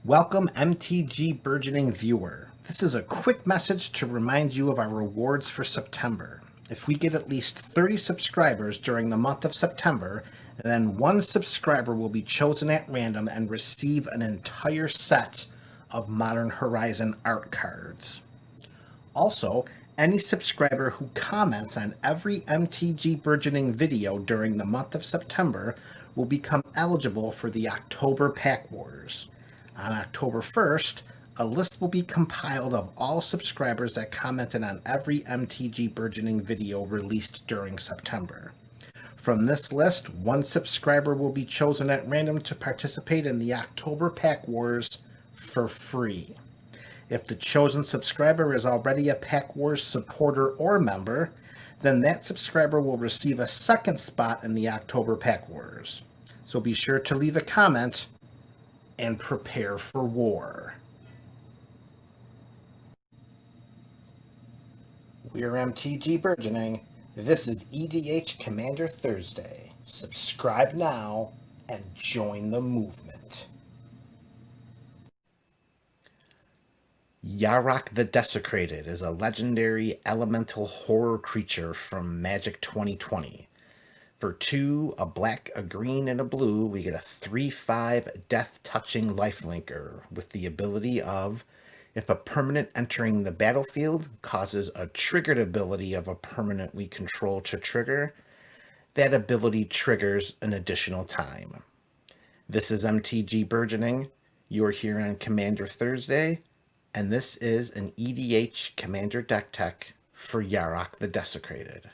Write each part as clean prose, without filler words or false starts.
Welcome, MTG Burgeoning viewer. This is a quick message to remind you of our rewards for September. If we get at least 30 subscribers during the month of September, then one subscriber will be chosen at random and receive an entire set of Modern Horizon art cards. Also, any subscriber who comments on every MTG Burgeoning video during the month of September will become eligible for the October Pack Wars. On October 1st, a list will be compiled of all subscribers that commented on every MTG Burgeoning video released during September. From this list, one subscriber will be chosen at random to participate in the October Pack Wars for free. If the chosen subscriber is already a Pack Wars supporter or member, then that subscriber will receive a second spot in the October Pack Wars. So be sure to leave a comment and prepare for war. We're MTG Burgeoning. This is EDH Commander Thursday. Subscribe now and join the movement. Yarok the Desecrated is a legendary elemental horror creature from Magic 2020. For 2, a black, a green, and a blue, we get a 3/5 death-touching lifelinker with the ability of, if a permanent entering the battlefield causes a triggered ability of a permanent we control to trigger, that ability triggers an additional time. This is MTG Burgeoning. You're here on Commander Thursday, and this is an EDH Commander deck tech for Yarok the Desecrated.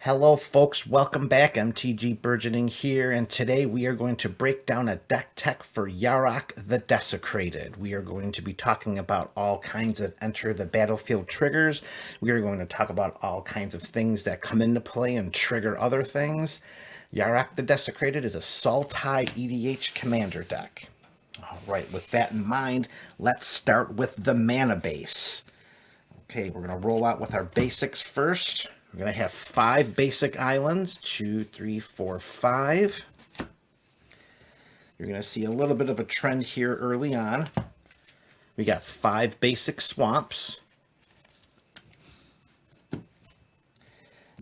Hello folks, welcome back. MTG Burgeoning here, and today we are going to break down a deck tech for Yarok the Desecrated. We are going to be talking about all kinds of enter the battlefield triggers. We are going to talk about all kinds of things that come into play and trigger other things. Yarok the Desecrated is a Sultai EDH commander deck. Alright, with that in mind, let's start with the mana base. Okay, we're going to roll out with our basics first. We're going to have 5 basic islands, 2, 3, 4, 5. You're going to see a little bit of a trend here early on. We got 5 basic swamps.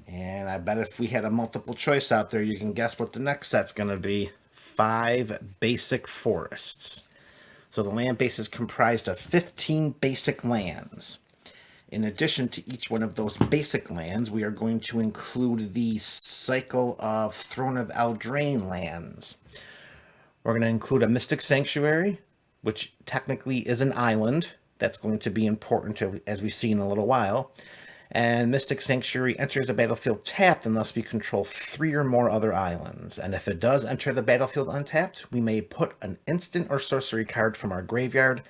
And I bet if we had a multiple choice out there, you can guess what the next set's going to be. 5 basic forests. So the land base is comprised of 15 basic lands. In addition to each one of those basic lands, we are going to include the cycle of Throne of Eldraine lands. We're going to include a Mystic Sanctuary, which technically is an island. That's going to be important, as we see in a little while. And Mystic Sanctuary enters the battlefield tapped unless we control 3 or more other islands. And if it does enter the battlefield untapped, we may put an instant or sorcery card from our graveyard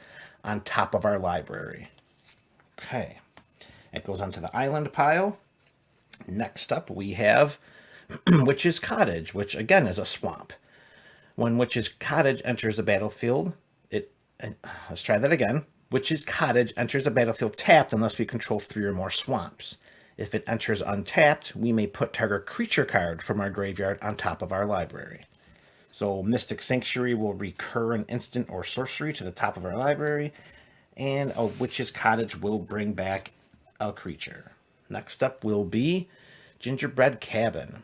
on top of our library. Okay. It goes onto the island pile. Next up, we have Witch's Cottage, which again is a swamp. When Witch's Cottage enters the battlefield, let's try that again. Witch's Cottage enters the battlefield tapped unless we control 3 or more swamps. If it enters untapped, we may put target creature card from our graveyard on top of our library. So Mystic Sanctuary will recur an instant or sorcery to the top of our library, and a Witch's Cottage will bring back a creature. Next up will be Gingerbread Cabin.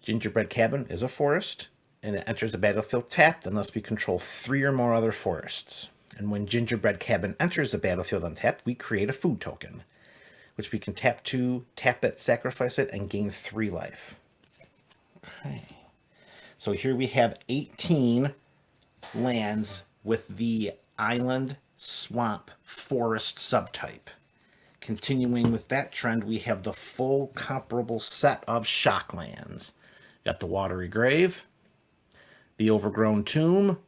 Gingerbread Cabin is a forest, and it enters the battlefield tapped unless we control 3 or more other forests. And when Gingerbread Cabin enters the battlefield untapped, we create a food token, which we can tap it, sacrifice it, and gain 3 life. Okay. So here we have 18 lands with the island, swamp, forest subtype. Continuing with that trend, we have the full comparable set of shock lands. Got the Watery Grave, the Overgrown Tomb,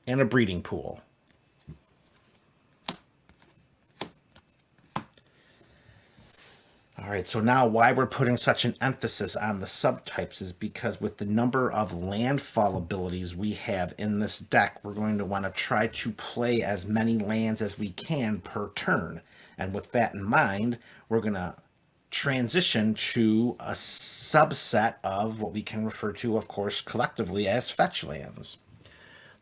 and a Breeding Pool. All right, so now why we're putting such an emphasis on the subtypes is because with the number of landfall abilities we have in this deck, we're going to want to try to play as many lands as we can per turn. And with that in mind, we're going to transition to a subset of what we can refer to, of course, collectively as fetch lands.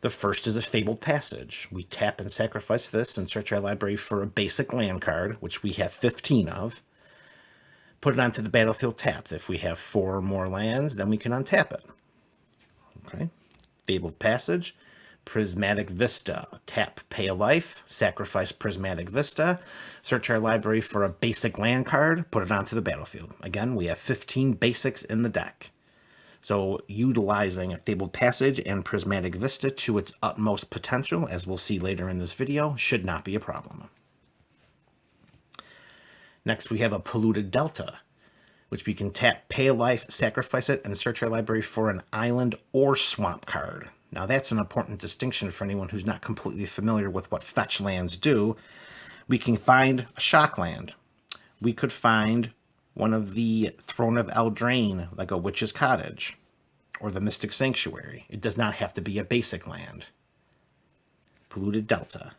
The first is a Fabled Passage. We tap and sacrifice this and search our library for a basic land card, which we have 15 of. Put it onto the battlefield tapped. If we have 4 or more lands, then we can untap it. Okay. Fabled Passage. Prismatic Vista. Tap, pay a life, sacrifice Prismatic Vista, search our library for a basic land card, put it onto the battlefield. Again, we have 15 basics in the deck. So utilizing a Fabled Passage and Prismatic Vista to its utmost potential, as we'll see later in this video, should not be a problem. Next, we have a Polluted Delta, which we can tap, pay a life, sacrifice it, and search our library for an island or swamp card. Now, that's an important distinction for anyone who's not completely familiar with what fetch lands do. We can find a shock land. We could find one of the Throne of Eldraine, like a Witch's Cottage, or the Mystic Sanctuary. It does not have to be a basic land. Polluted Delta.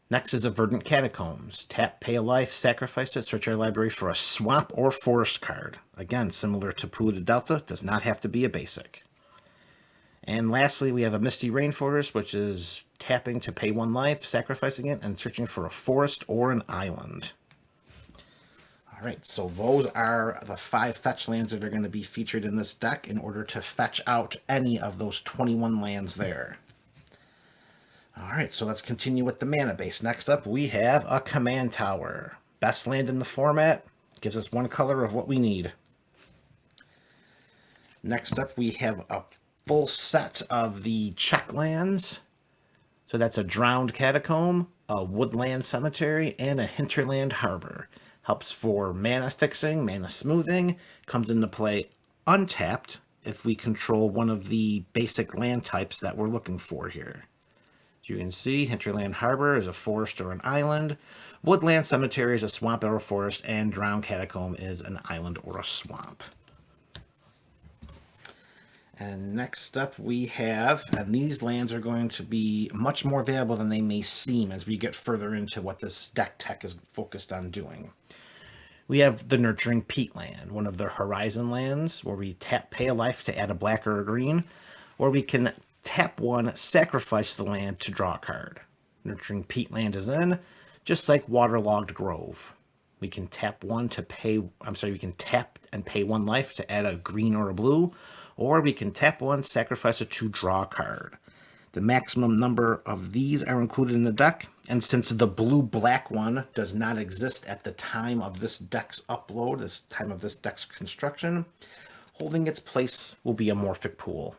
Next is a Verdant Catacombs. Tap, pay a life, sacrifice it, search our library for a swamp or forest card. Again, similar to Polluted Delta, does not have to be a basic. And lastly, we have a Misty Rainforest, which is tapping to pay 1 life, sacrificing it, and searching for a forest or an island. All right, so those are the 5 fetch lands that are going to be featured in this deck in order to fetch out any of those 21 lands there. All right, so let's continue with the mana base. Next up, we have a Command Tower. Best land in the format, gives us 1 color of what we need. Next up, we have a full set of the check lands. So that's a Drowned Catacomb, a Woodland Cemetery, and a Hinterland Harbor. Helps for mana fixing, mana smoothing, comes into play untapped if we control one of the basic land types that we're looking for here. As you can see, Hinterland Harbor is a forest or an island, Woodland Cemetery is a swamp or a forest, and Drowned Catacomb is an island or a swamp. And next up we have, and these lands are going to be much more valuable than they may seem as we get further into what this deck tech is focused on doing. We have the Nurturing Peatland, one of the Horizon lands, where we tap, pay a life to add a black or a green, or we can tap 1, sacrifice the land to draw a card. Nurturing Peatland is in, just like Waterlogged Grove. We can tap 1 to pay, we can tap and pay 1 life to add a green or a blue, or we can tap 1, sacrifice it to draw a card. The maximum number of these are included in the deck, and since the blue-black one does not exist at the time of this deck's upload, this time of this deck's construction, holding its place will be a Morphic Pool.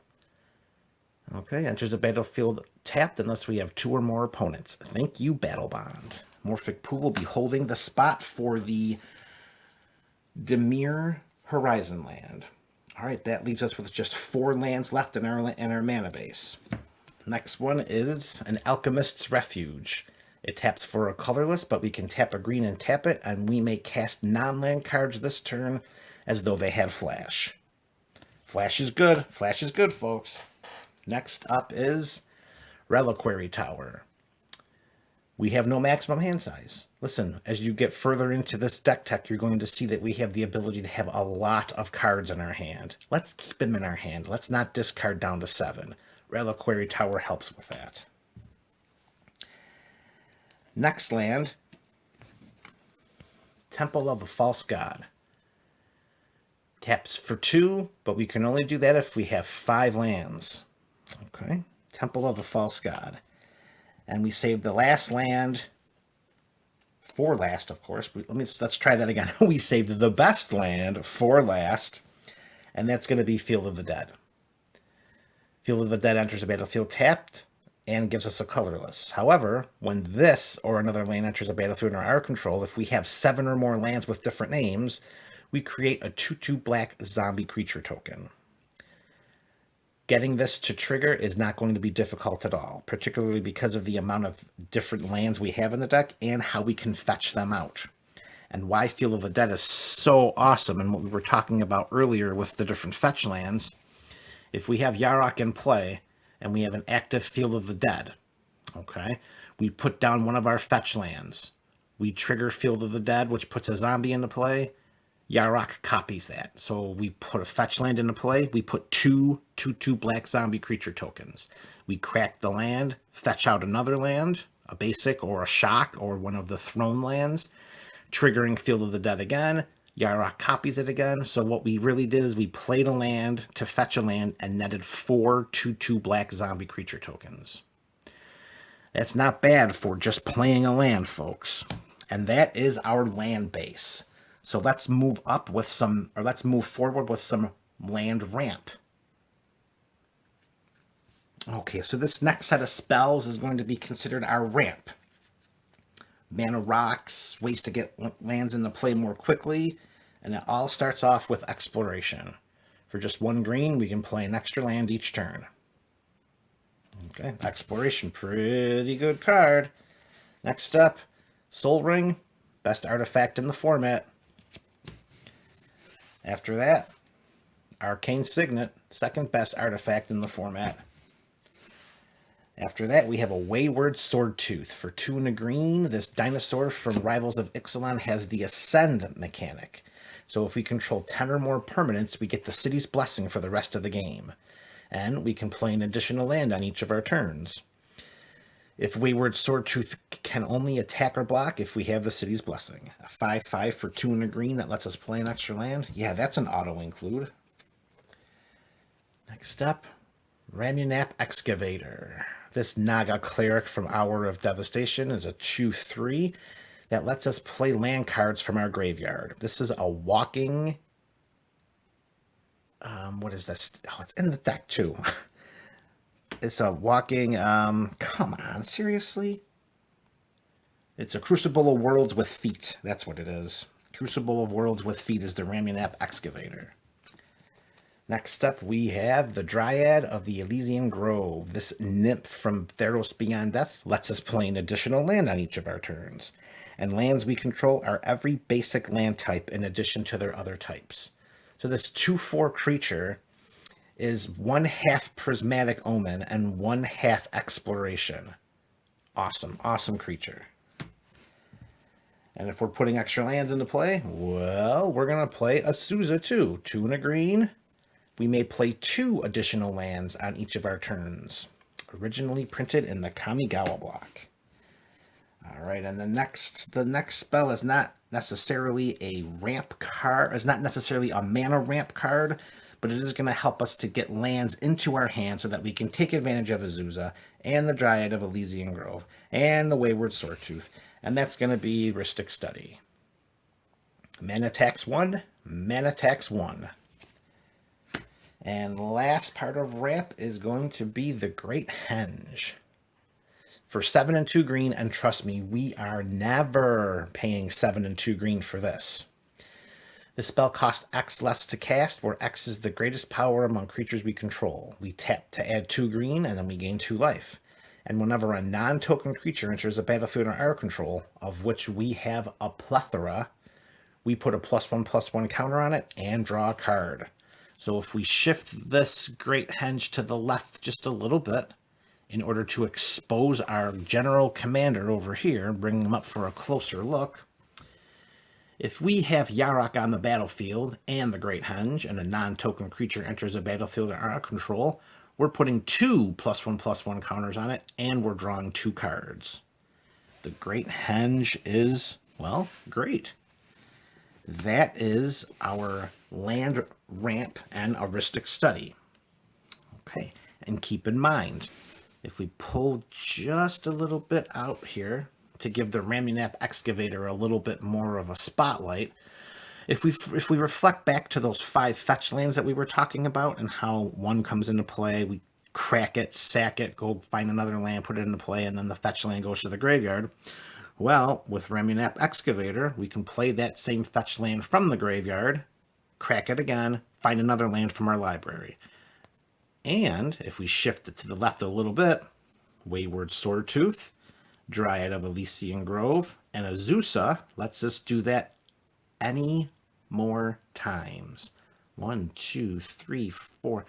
Okay, enters the battlefield tapped unless we have 2 or more opponents. Thank you, Battle Bond. Morphic Pool will be holding the spot for the Dimir Horizon land. All right, that leaves us with just 4 lands left in our mana base. Next one is an Alchemist's Refuge. It taps for a colorless, but we can tap a green and tap it, and we may cast non-land cards this turn as though they had flash. Flash is good. Flash is good, folks. Next up is Reliquary Tower. We have no maximum hand size. Listen, as you get further into this deck tech, you're going to see that we have the ability to have a lot of cards in our hand. Let's keep them in our hand. Let's not discard down to 7. Reliquary Tower helps with that. Next land, Temple of the False God. Taps for 2, but we can only do that if we have 5 lands. Okay, Temple of the False God. And we save the last land for last, of course. Let's try that again. We saved the best land for last, and that's going to be Field of the Dead. Field of the Dead enters the battlefield tapped and gives us a colorless. However, when this or another land enters a battlefield under our control, if we have 7 or more lands with different names, we create a 2/2 black zombie creature token. Getting this to trigger is not going to be difficult at all, particularly because of the amount of different lands we have in the deck and how we can fetch them out. And why Field of the Dead is so awesome, and what we were talking about earlier with the different fetch lands, if we have Yarok in play and we have an active Field of the Dead, okay, we put down one of our fetch lands. We trigger Field of the Dead, which puts a zombie into play. Yarok copies that. So we put a fetch land into play. We put two black zombie creature tokens. We crack the land, fetch out another land, a basic or a shock or one of the throne lands, triggering Field of the Dead again. Yarok copies it again. So what we really did is we played a land to fetch a land and netted 4 2/2 black zombie creature tokens. That's not bad for just playing a land, folks. And that is our land base. So let's move up with some, or let's move forward with some land ramp. Okay, so this next set of spells is going to be considered our ramp. Mana rocks, ways to get lands into play more quickly, and it all starts off with exploration. For just 1 green, we can play an extra land each turn. Okay, exploration, pretty good card. Next up, Soul Ring, best artifact in the format. After that, Arcane Signet, second best artifact in the format. After that, we have a Wayward Swordtooth. For 2 and a green, this dinosaur from Rivals of Ixalan has the Ascend mechanic. So if we control 10 or more permanents, we get the City's Blessing for the rest of the game. And we can play an additional land on each of our turns. If Wayward Swordtooth can only attack or block if we have the City's Blessing. A 5/5 for 2 and a green that lets us play an extra land. Yeah, that's an auto-include. Next up, Ravnica Excavator. This Naga Cleric from Hour of Devastation is a 2/3 that lets us play land cards from our graveyard. This is a walking... what is this? Oh, it's in the deck too. It's a walking, come on, seriously? It's a Crucible of Worlds with feet. That's what it is. Crucible of Worlds with feet is the Ravnica Excavator. Next up, we have the Dryad of the Elysian Grove. This nymph from Theros Beyond Death lets us play an additional land on each of our turns. And lands we control are every basic land type in addition to their other types. So this 2/4 creature is 1/2 Prismatic Omen and 1/2 Exploration. Awesome, awesome creature. And if we're putting extra lands into play, well, we're going to play Azusa too. 2 and a green. We may play 2 additional lands on each of our turns. Originally printed in the Kamigawa block. All right, and the next spell is not necessarily a ramp card. It's not necessarily a mana ramp card, but it is going to help us to get lands into our hand so that we can take advantage of Azusa and the Dryad of Elysian Grove and the Wayward Swordtooth, and that's going to be Rhystic Study. Mana tax 1, mana tax 1. And the last part of ramp is going to be the Great Henge. For 7 and 2 green, and trust me, we are never paying 7 and 2 green for this. The spell costs X less to cast, where X is the greatest power among creatures we control. We tap to add 2 green, and then we gain 2 life. And whenever a non-token creature enters a battlefield under our control, of which we have a plethora, we put a +1/+1 counter on it and draw a card. So if we shift this Great Henge to the left just a little bit, in order to expose our general commander over here, bring him up for a closer look, if we have Yarok on the battlefield and the Great Henge, and a non-token creature enters a battlefield under our control, we're putting 2 +1/+1 counters on it, and we're drawing 2 cards. The Great Henge is, well, great. That is our land ramp and Rhystic Study. Okay, and keep in mind, if we pull just a little bit out here to give the Ravnica Excavator a little bit more of a spotlight, if we reflect back to those 5 fetch lands that we were talking about and how one comes into play, we crack it, sack it, go find another land, put it into play, and then the fetch land goes to the graveyard. Well, with Ravnica Excavator, we can play that same fetch land from the graveyard, crack it again, find another land from our library. And if we shift it to the left a little bit, Wayward Swordtooth, Dryad of Elysian Grove, and Azusa lets us do that any more times. 1, 2, 3, 4.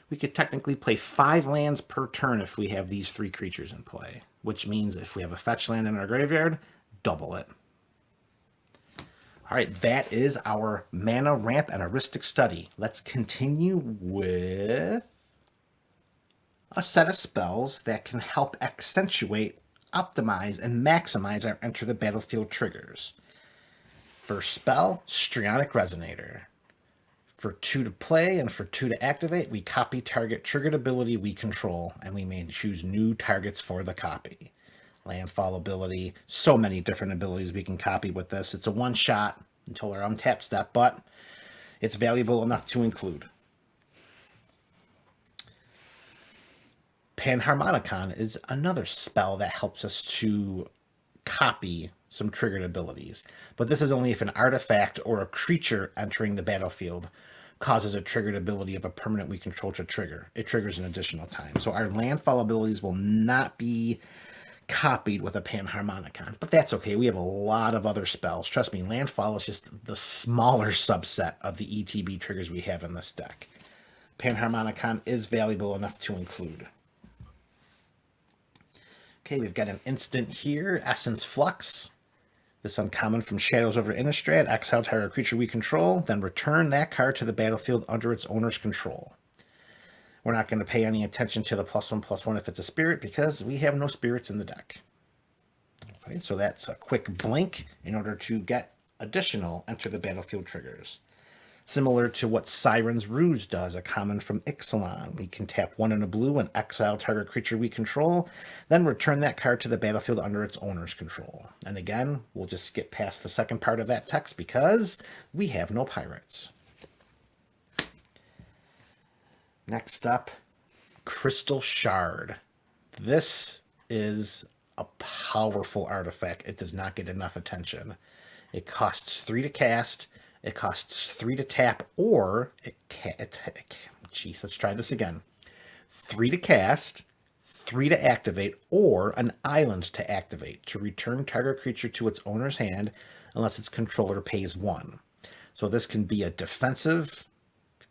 We could technically play 5 lands per turn if we have these 3 creatures in play, which means if we have a fetch land in our graveyard, double it. All right, that is our mana ramp and heuristic study. Let's continue with a set of spells that can help accentuate, optimize, and maximize our enter the battlefield triggers. First spell, Strionic Resonator. For 2 to play and for 2 to activate, we copy target triggered ability we control, and we may choose new targets for the copy. Landfall ability, so many different abilities we can copy with this. It's a one-shot until our untap step, but it's valuable enough to include. Panharmonicon is another spell that helps us to copy some triggered abilities, but this is only if an artifact or a creature entering the battlefield causes a triggered ability of a permanent we control to trigger. It triggers an additional time. So our landfall abilities will not be copied with a Panharmonicon, but that's okay. We have a lot of other spells. Trust me, landfall is just the smaller subset of the ETB triggers we have in this deck. Panharmonicon is valuable enough to include. Okay, we've got an instant here, Essence Flux. This uncommon from Shadows over Innistrad, exile target creature we control, then return that card to the battlefield under its owner's control. We're not going to pay any attention to the +1/+1 if it's a spirit, because we have no spirits in the deck. Okay, so that's a quick blink in order to get additional enter the battlefield triggers. Similar to what Siren's Ruse does, a common from Ixalan. We can tap 1 and a blue and exile target creature we control, then return that card to the battlefield under its owner's control. And again, we'll just skip past the second part of that text because we have no pirates. Next up, Crystal Shard. This is a powerful artifact. It does not get enough attention. It costs 3 to cast, it costs 3 to tap, or let's try this again. 3 to cast, 3 to activate, or an island to activate to return target creature to its owner's hand unless its controller pays 1. So this can be a defensive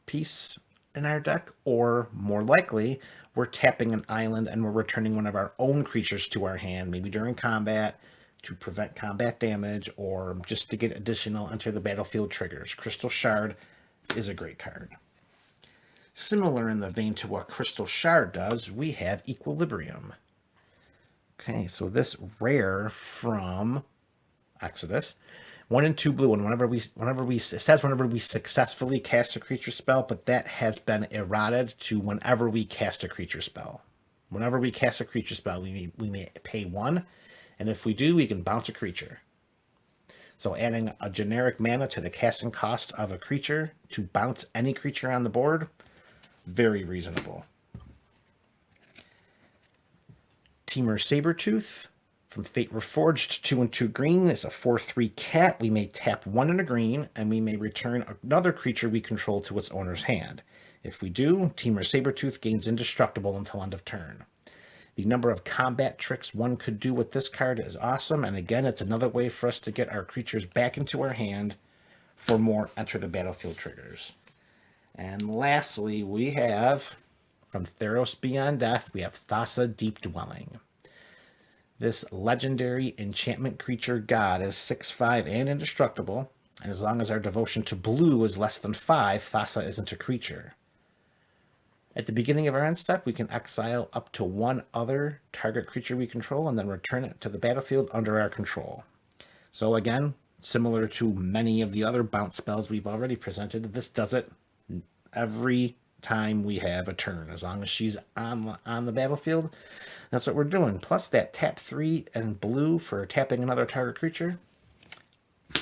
piece in our deck, or more likely, we're tapping an island and we're returning one of our own creatures to our hand, maybe during combat, to prevent combat damage, or just to get additional enter the battlefield triggers. Crystal Shard is a great card. Similar in the vein to what Crystal Shard does, we have Equilibrium. Okay, so this rare from Exodus, 1 and 2 blue, and whenever we it says whenever we successfully cast a creature spell, but that has been eroded to whenever we cast a creature spell. Whenever we cast a creature spell, we may pay 1, and if we do, we can bounce a creature. So adding a generic mana to the casting cost of a creature to bounce any creature on the board, very reasonable. Temur Sabertooth from Fate Reforged, 2 and 2 green, is a 4/3 cat. We may tap 1 and a green, and we may return another creature we control to its owner's hand. If we do, Temur Sabertooth gains indestructible until end of turn. The number of combat tricks one could do with this card is awesome, and again, it's another way for us to get our creatures back into our hand for more enter the battlefield triggers. And lastly, we have, from Theros Beyond Death, we have Thassa Deep Dwelling. This legendary enchantment creature god is 6/5 and indestructible, and as long as our devotion to blue is less than 5, Thassa isn't a creature. At the beginning of our end step, we can exile up to 1 other target creature we control and then return it to the battlefield under our control. So again, similar to many of the other bounce spells we've already presented, this does it every time we have a turn. As long as she's on the battlefield, that's what we're doing. Plus that tap 3 and blue for tapping another target creature.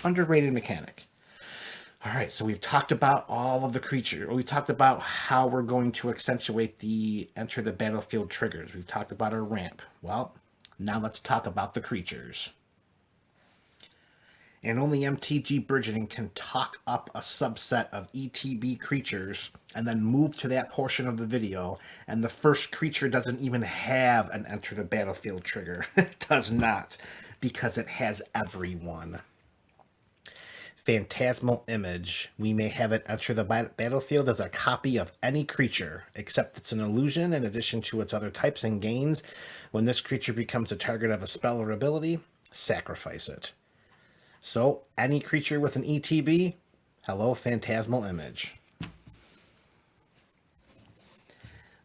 Underrated mechanic. All right, so we've talked about all of the creature. We talked about how we're going to accentuate the enter the battlefield triggers. We've talked about our ramp. Well, now let's talk about the creatures. And only MTG Burgeoning can talk up a subset of ETB creatures and then move to that portion of the video, and the first creature doesn't even have an enter the battlefield trigger. It does not, because it has everyone. Phantasmal Image. We may have it enter the battlefield as a copy of any creature, except it's an illusion in addition to its other types and gains. When this creature becomes a target of a spell or ability, sacrifice it. So, any creature with an ETB, hello, Phantasmal Image.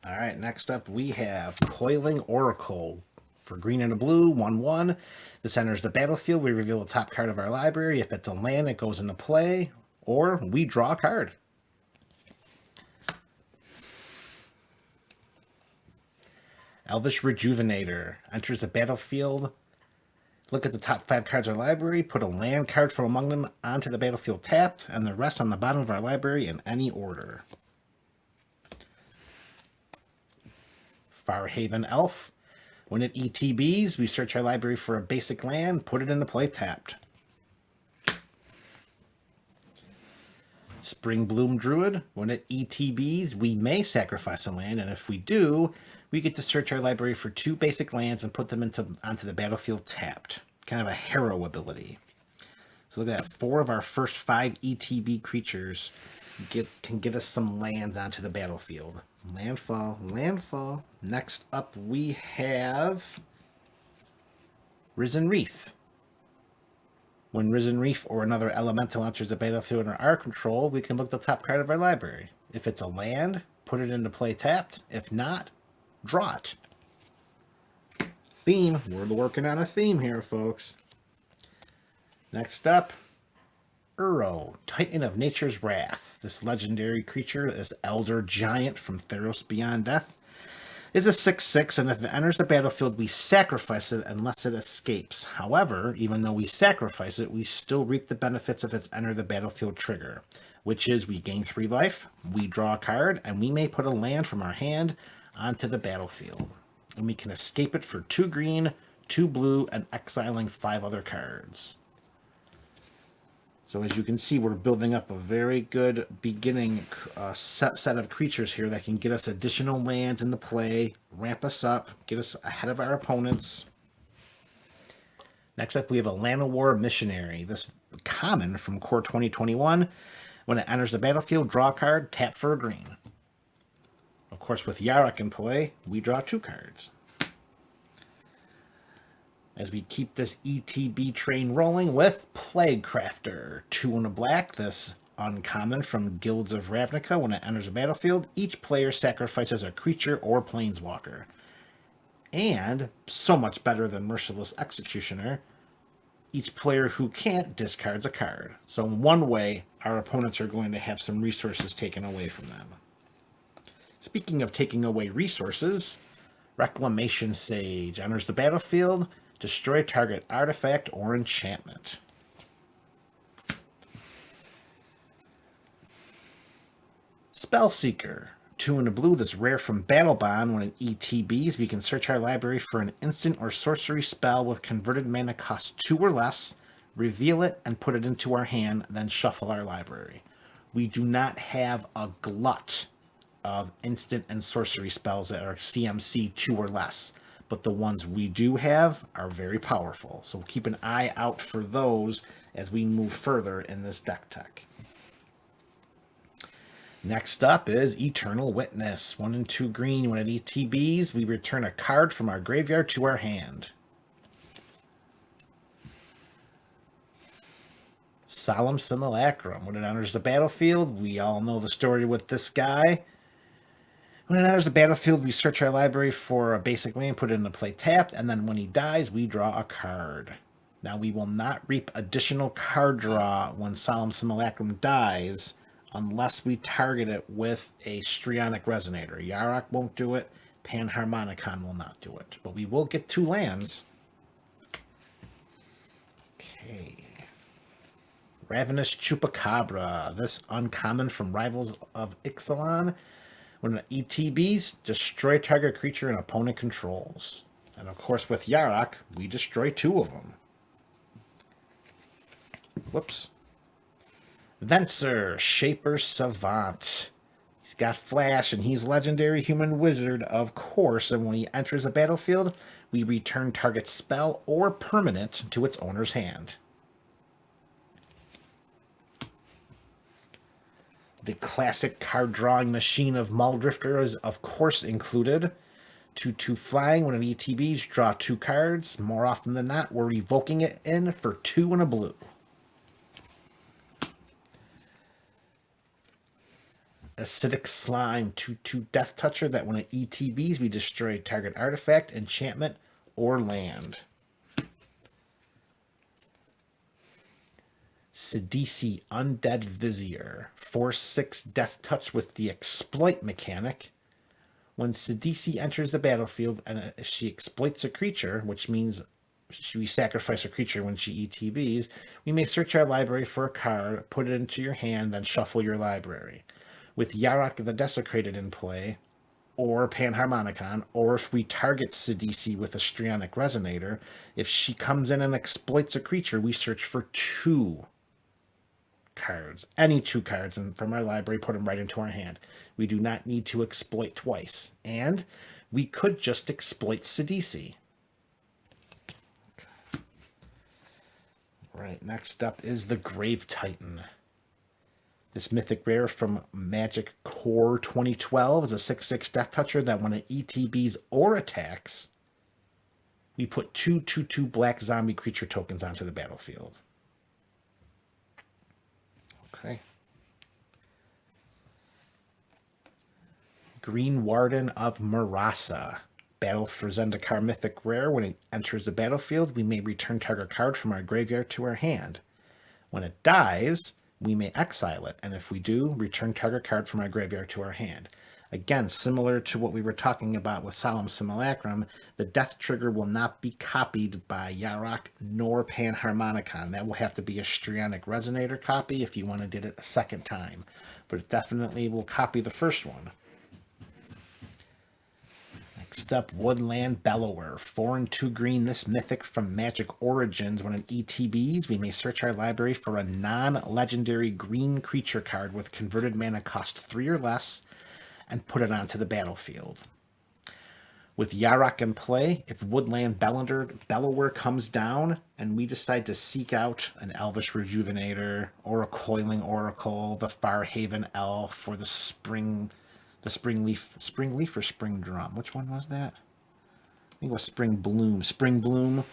Alright, next up we have Coiling Oracle. For green and a blue, 1/1. This enters the battlefield. We reveal the top card of our library. If it's a land, it goes into play, or we draw a card. Elvish Rejuvenator enters the battlefield. Look at the top 5 cards of our library. Put a land card from among them onto the battlefield tapped, and the rest on the bottom of our library in any order. Farhaven Elf. When it ETBs, we search our library for a basic land, put it into play tapped. Spring Bloom Druid. When it ETBs, we may sacrifice a land, and if we do, we get to search our library for 2 basic lands and put them onto the battlefield tapped. Kind of a Harrow ability. So look at that. 4 of our first 5 ETB creatures can get us some lands onto the battlefield. Landfall, landfall. Next up we have Risen Reef. When Risen Reef or another elemental enters the battlefield under our control, we can look at the top card of our library. If it's a land, put it into play tapped. If not, draw it. Theme. We're working on a theme here, folks. Next up, Uro, Titan of Nature's Wrath. This legendary creature, this Elder Giant from Theros Beyond Death, is a 6/6, and if it enters the battlefield, we sacrifice it unless it escapes. However, even though we sacrifice it, we still reap the benefits of its enter the battlefield trigger, which is we gain 3 life, we draw a card, and we may put a land from our hand onto the battlefield. And we can escape it for 2 green, 2 blue, and exiling 5 other cards. So as you can see, we're building up a very good beginning set of creatures here that can get us additional lands into play, ramp us up, get us ahead of our opponents. Next up, we have a Llanowar Missionary. This common from Core 2021. When it enters the battlefield, draw a card, tap for a green. Of course, with Yarok in play, we draw 2 cards. As we keep this ETB train rolling with Plague Crafter. 2 and a black, this uncommon from Guilds of Ravnica. When it enters the battlefield, each player sacrifices a creature or planeswalker. And, so much better than Merciless Executioner, each player who can't discards a card. So in one way, our opponents are going to have some resources taken away from them. Speaking of taking away resources, Reclamation Sage enters the battlefield. Destroy target artifact or enchantment. Spellseeker. 2 and a blue, this rare from Battle Bond. When it ETBs, we can search our library for an instant or sorcery spell with converted mana cost 2 or less, reveal it, and put it into our hand, then shuffle our library. We do not have a glut of instant and sorcery spells that are CMC 2 or less. But the ones we do have are very powerful. So keep an eye out for those as we move further in this deck tech. Next up is Eternal Witness. 1 and 2 green. When it ETBs, we return a card from our graveyard to our hand. Solemn Simulacrum. When it enters the battlefield, we all know the story with this guy. When it enters the battlefield, we search our library for a basic land, put it into play tapped, and then when he dies, we draw a card. Now, we will not reap additional card draw when Solemn Simulacrum dies unless we target it with a Strionic Resonator. Yarok won't do it. Panharmonicon will not do it. But we will get 2 lands. Okay. Ravenous Chupacabra. This uncommon from Rivals of Ixalan. When it ETBs, destroy target creature an opponent controls. And of course with Yarok, we destroy 2 of them. Whoops. Venser, Shaper Savant. He's got Flash and he's Legendary Human Wizard, of course, and when he enters a battlefield, we return target spell or permanent to its owner's hand. The classic card drawing machine of Muldrifter is, of course, included. 2/2 flying. When an ETBs, draw 2 cards. More often than not, we're evoking it in for 2 and a blue. Acidic Slime, 2/2 Death Toucher, that when it ETBs, we destroy target artifact, enchantment, or land. Sidisi, Undead Vizier, 4/6 Death Touch with the Exploit mechanic. When Sidisi enters the battlefield and she exploits a creature, which means we sacrifice a creature when she ETBs, we may search our library for a card, put it into your hand, then shuffle your library. With Yarok the Desecrated in play, or Panharmonicon, or if we target Sidisi with a Strionic Resonator, if she comes in and exploits a creature, we search for 2 cards, any 2 cards from our library, put them right into our hand. We do not need to exploit twice. And we could just exploit Sidisi. Okay. Right, next up is the Grave Titan. This mythic rare from Magic Core 2012 is a 6/6 Death Toucher that when it ETBs or attacks, we put 2/2 black zombie creature tokens onto the battlefield. Okay. Green Warden of Marasa. Battle for Zendikar mythic rare. When it enters the battlefield, we may return target card from our graveyard to our hand. When it dies, we may exile it, and if we do, return target card from our graveyard to our hand. Again, similar to what we were talking about with Solemn Simulacrum, the death trigger will not be copied by Yarok nor Panharmonicon. That will have to be a Strionic Resonator copy if you want to do it a second time, but it definitely will copy the first one. Next up, Woodland Bellower, 4/2 green. This mythic from Magic Origins. When it ETBs, we may search our library for a non-legendary green creature card with converted mana cost 3 or less and put it onto the battlefield. With Yarok in play, if Woodland Bellower comes down and we decide to seek out an Elvish Rejuvenator or a Coiling Oracle, the Farhaven Elf, or the Spring Leaf or Spring Drum. Which one was that? I think it was Spring Bloom.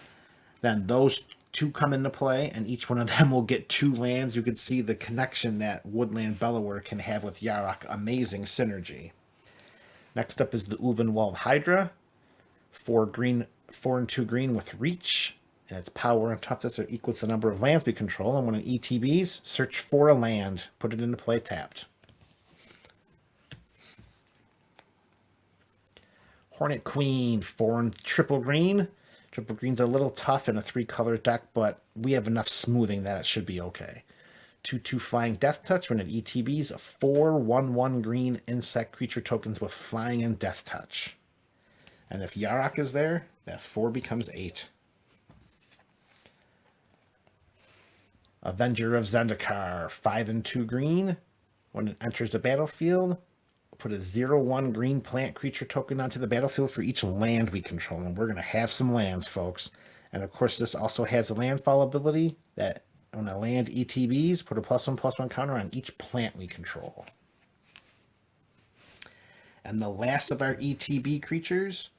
Then those 2 come into play, and each one of them will get 2 lands. You can see the connection that Woodland Bellower can have with Yarok. Amazing synergy. Next up is the Ulvenwald Hydra. 4/2 green with reach, and its power and toughness are equal to the number of lands we control. And when it ETBs, search for a land, put it into play tapped. Hornet Queen, 4/3 green. Triple green's a little tough in a 3-color deck, but we have enough smoothing that it should be okay. 2/2 flying Death Touch. When it ETBs, 4/1/1 green insect creature tokens with flying and Death Touch. And if Yarok is there, that 4 becomes 8. Avenger of Zendikar, 5/2 green. When it enters the battlefield, put a 0/1 green plant creature token onto the battlefield for each land we control. And we're going to have some lands, folks. And of course, this also has a landfall ability that when a land ETBs, put a +1/+1 counter on each plant we control. And the last of our ETB creatures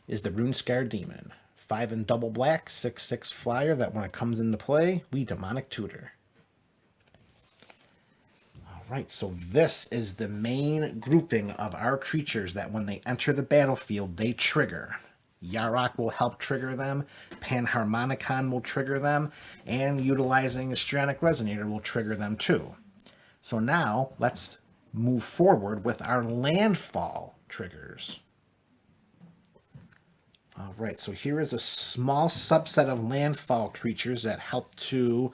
is the Runescar Demon. 5 and double black, 6/6 flyer that when it comes into play, we Demonic Tutor. Right, so this is the main grouping of our creatures that when they enter the battlefield, they trigger. Yarok will help trigger them, Panharmonicon will trigger them, and utilizing a Strionic Resonator will trigger them too. So now, let's move forward with our landfall triggers. Alright, so here is a small subset of landfall creatures that help to...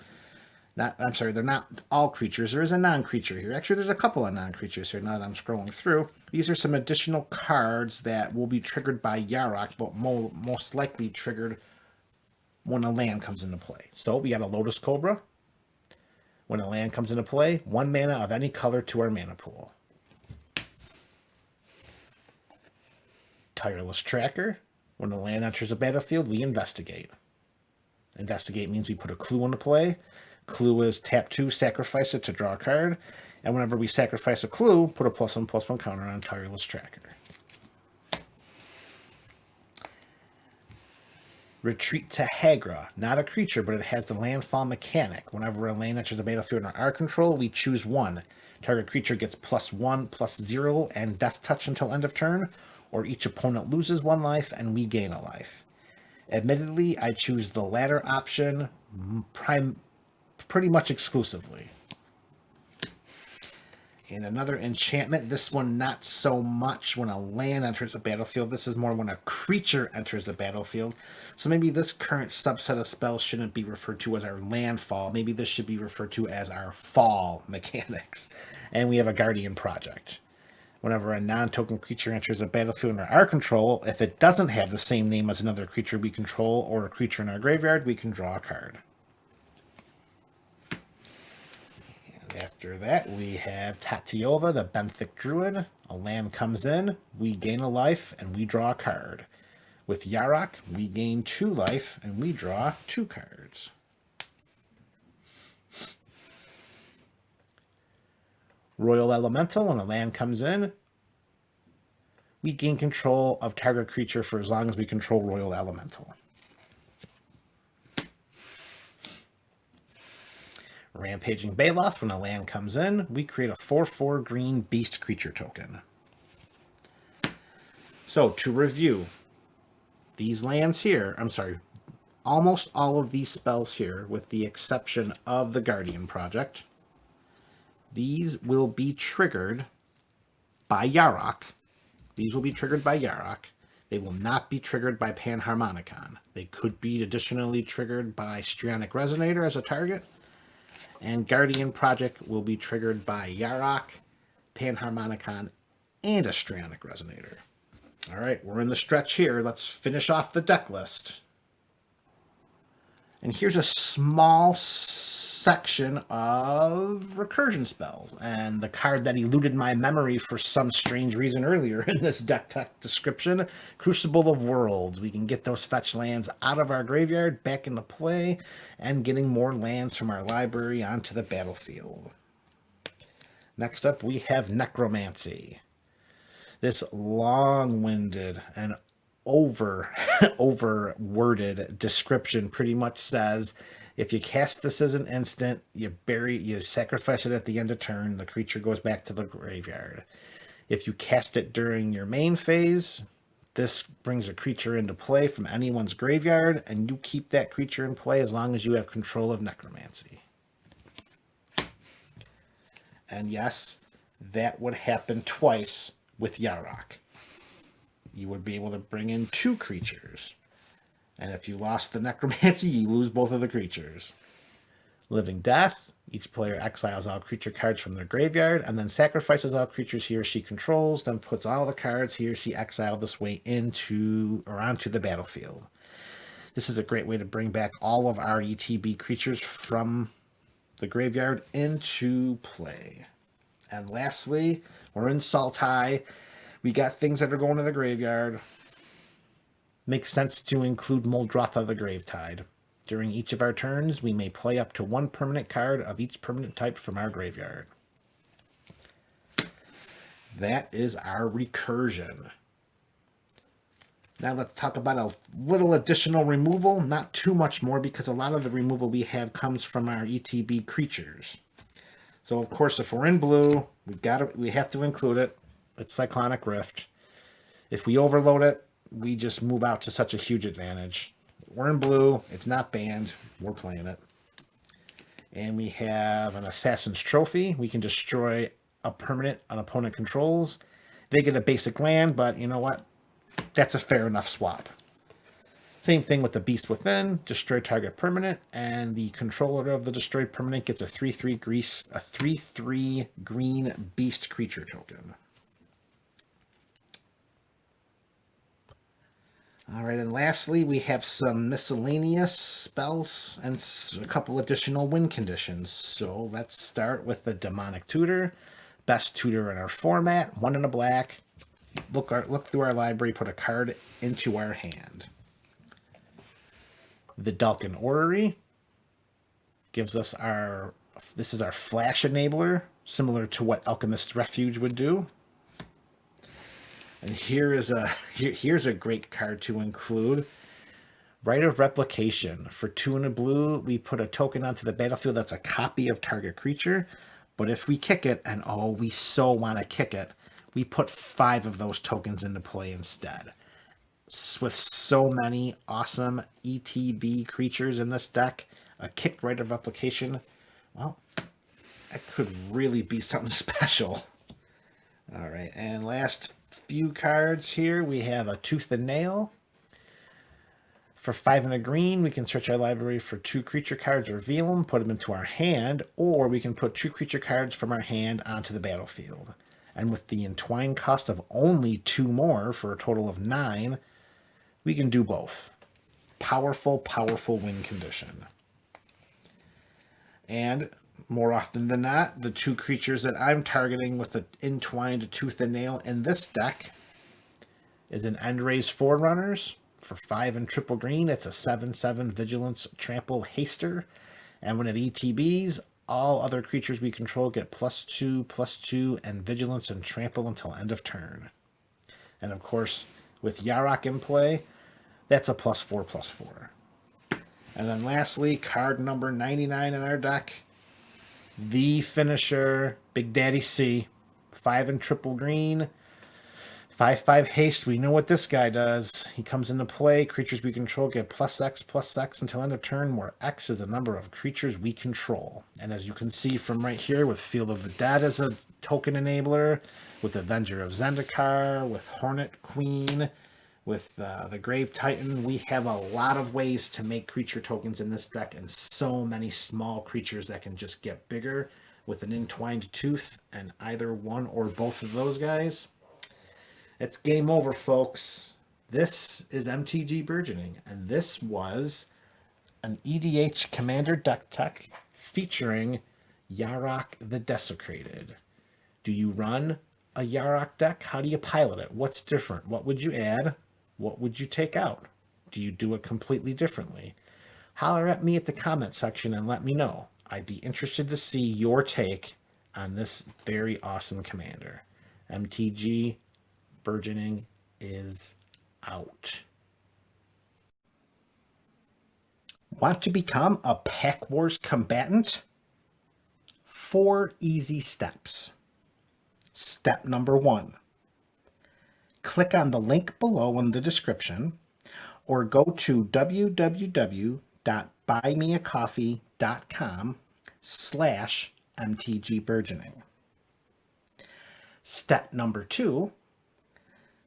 they're not all creatures. There is a non-creature here. Actually, there's a couple of non-creatures here now that I'm scrolling through. These are some additional cards that will be triggered by Yarok, but most likely triggered when a land comes into play. So we got a Lotus Cobra. When a land comes into play, 1 mana of any color to our mana pool. Tireless Tracker. When a land enters a battlefield, we investigate. Investigate means we put a clue into play. Clue is tap 2, sacrifice it to draw a card. And whenever we sacrifice a clue, put a +1/+1 counter on Tireless Tracker. Retreat to Hagra. Not a creature, but it has the landfall mechanic. Whenever a land enters the battlefield under our control, we choose one. Target creature gets +1/+0 and death touch until end of turn, or each opponent loses 1 life and we gain a life. Admittedly, I choose the latter option pretty much exclusively. And another enchantment, this one not so much when a land enters the battlefield. This is more when a creature enters the battlefield. So maybe this current subset of spells shouldn't be referred to as our landfall. Maybe this should be referred to as our fall mechanics. And we have a Guardian Project. Whenever a non-token creature enters a battlefield under our control, if it doesn't have the same name as another creature we control or a creature in our graveyard, we can draw a card. After that, we have Tatiova, the Benthic Druid. A land comes in, we gain a life, and we draw a card. With Yarok, we gain 2 life, and we draw 2 cards. Royal Elemental, when a land comes in, we gain control of target creature for as long as we control Royal Elemental. Rampaging Baloth, when a land comes in, we create a 4/4 green beast creature token. So, to review, these lands here, almost all of these spells here, with the exception of the Guardian Project, these will be triggered by Yarok. These will be triggered by Yarok. They will not be triggered by Panharmonicon. They could be additionally triggered by Strionic Resonator as a target. And Guardian Project will be triggered by Yarok, Panharmonicon, and a Strionic Resonator. All right, we're in the stretch here. Let's finish off the deck list. And here's a small section of recursion spells. And the card that eluded my memory for some strange reason earlier in this deck tech description, Crucible of Worlds. We can get those fetch lands out of our graveyard, back into play, and getting more lands from our library onto the battlefield. Next up, we have Necromancy. This long-winded and over-worded description pretty much says, if you cast this as an instant, you sacrifice it at the end of turn, the creature goes back to the graveyard. If you cast it during your main phase, this brings a creature into play from anyone's graveyard, and you keep that creature in play as long as you have control of Necromancy. And yes, that would happen twice with Yarok. You would be able to bring in 2 creatures. And if you lost the Necromancy, you lose both of the creatures. Living Death, each player exiles all creature cards from their graveyard, and then sacrifices all creatures he or she controls, then puts all the cards he or she exiled this way onto the battlefield. This is a great way to bring back all of our ETB creatures from the graveyard into play. And lastly, we're in Sultai. We got things that are going to the graveyard. Makes sense to include Muldrotha the Gravetide. During each of our turns, we may play up to 1 permanent card of each permanent type from our graveyard. That is our recursion. Now let's talk about a little additional removal. Not too much more, because a lot of the removal we have comes from our ETB creatures. So of course, if we're in blue, we have to include it. It's Cyclonic Rift. If we overload it, we just move out to such a huge advantage. We're in blue. It's not banned. We're playing it. And we have an Assassin's Trophy. We can destroy a permanent an opponent controls. They get a basic land, but you know what? That's a fair enough swap. Same thing with the Beast Within. Destroy target permanent, and the controller of the destroyed permanent gets a 3/3 green beast creature token. All right, and lastly, we have some miscellaneous spells and a couple additional win conditions. So let's start with the Demonic Tutor. Best tutor in our format, 1 in a black. Look through our library, put a card into our hand. The Dalkin Orrery gives us this is our Flash Enabler. similar to what Alchemist's Refuge would do. And here's a great card to include. Right of Replication. For 2 and a blue, we put a token onto the battlefield that's a copy of target creature. But if we kick it, and oh, we so want to kick it, we put 5 of those tokens into play instead. With so many awesome ETB creatures in this deck, a kicked Right of Replication, well, that could really be something special. All right, and last few cards here, we have a Tooth and Nail. For 5 and a green, we can search our library for 2 creature cards, reveal them, put them into our hand, or we can put 2 creature cards from our hand onto the battlefield. And with the entwined cost of only 2 more for a total of 9, we can do both. Powerful, powerful win condition. And more often than not, the 2 creatures that I'm targeting with the entwined Tooth and Nail in this deck is an Endraze Forerunners. For 5 and triple green, it's a 7/7 Vigilance Trample Haster. And when it ETBs, all other creatures we control get +2/+2 and Vigilance and Trample until end of turn. And of course, with Yarok in play, that's a +4/+4. And then lastly, card number 99 in our deck, the finisher, Big Daddy C. 5 and triple green, 5/5 haste. We know what this guy does. He comes into play. Creatures we control get +X/+X until end of turn, where X is the number of creatures we control. And as you can see from right here, with Field of the Dead as a token enabler, with Avenger of Zendikar, with Hornet Queen, with the Grave Titan, we have a lot of ways to make creature tokens in this deck, and so many small creatures that can just get bigger with an Entwined Tooth and either one or both of those guys. It's game over, folks. This is MTG Burgeoning, and this was an EDH Commander deck tech featuring Yarok the Desecrated. Do you run a Yarok deck? How do you pilot it? What's different? What would you add? What would you take out? Do you do it completely differently? Holler at me at the comment section and let me know. I'd be interested to see your take on this very awesome commander. MTG Burgeoning is out. Want to become a Pack Wars combatant? 4 easy steps. Step number 1. Click on the link below in the description or go to www.buymeacoffee.com/MTGBurgeoning. Step number 2.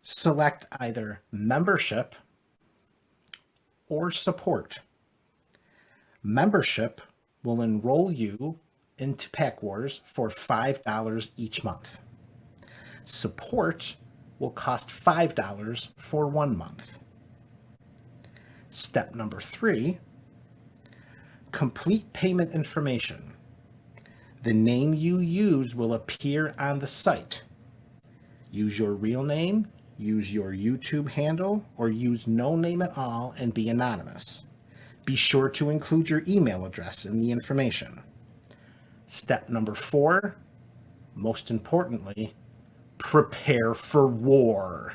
Select either membership or support. Membership will enroll you into Pack Wars for $5 each month. Support will cost $5 for 1 month. Step number 3, complete payment information. The name you use will appear on the site. Use your real name, use your YouTube handle, or use no name at all and be anonymous. Be sure to include your email address in the information. Step number 4, most importantly, prepare for war.